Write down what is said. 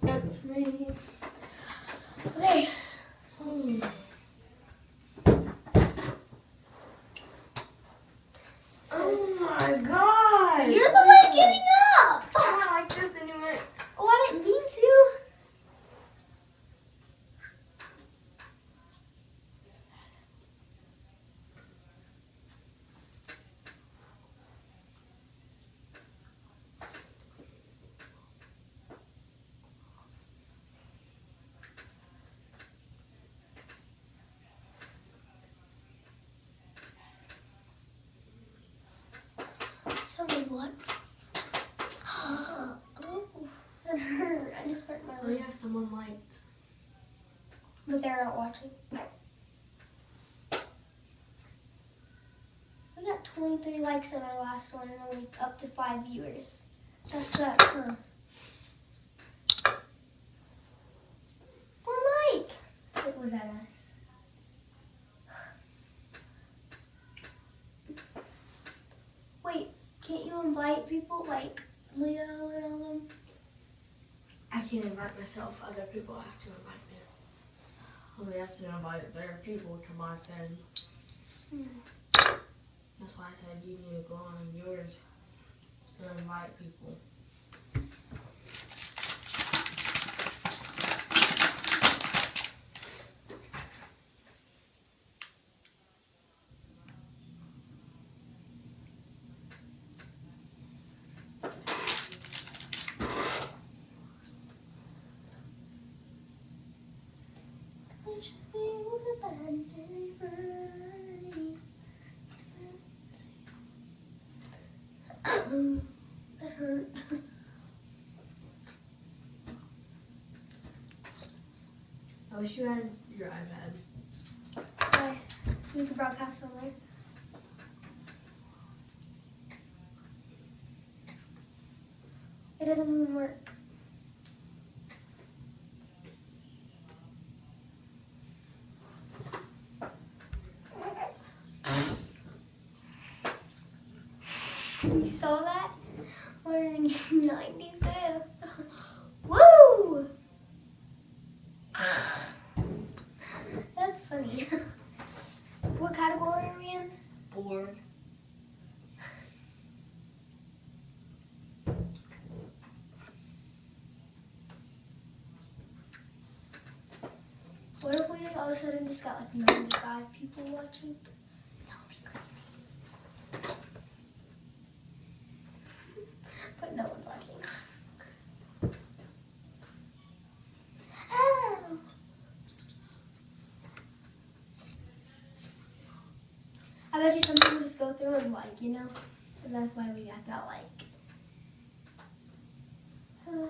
That's me. Okay. Oh my god! You're the one giving up! I went like this and you went. Oh, I didn't mean to. Tell me what? Oh, that hurt. I just hurt my Oh leg. yeah, someone liked. But they're not watching. We got 23 likes on our last one and only up to 5 viewers. That sucks, huh? One like. It was at us. Wait, can't you invite people like Leo and all them? I can't invite myself. Other people have to invite me. Only have to invite their people to my thing. That's why I said you need to go on yours and invite people. That hurt. I wish you had your iPad. Okay, so we can broadcast on there. It doesn't even work. You saw that? We're in 95th. Woo! That's funny. What category are we in? Board. What if we just all of a sudden just got like 95 people watching? That would be crazy. But no one's watching. Oh. I bet you some people just go through and like, you know? And that's why we got that like. Hello.